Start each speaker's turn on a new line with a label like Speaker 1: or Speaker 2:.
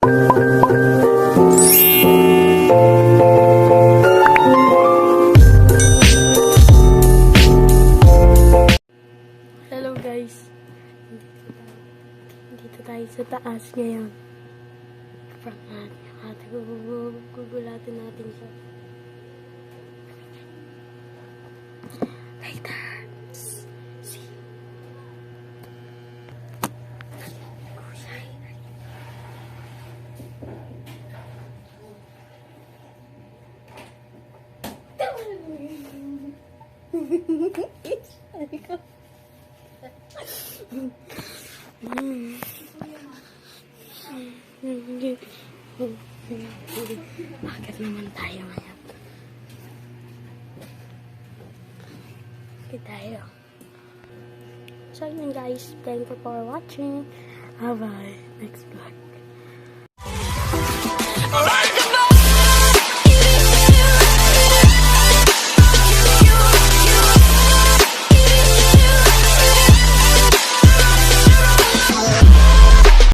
Speaker 1: Hello guys, dito tayo sa taas ngayon. Prank natin, gugulatin natin siya. Later. See. Bakit naman tayo ngayon? Bakit tayo? So yun guys, thank you for watching. Bye bye. Next vlog.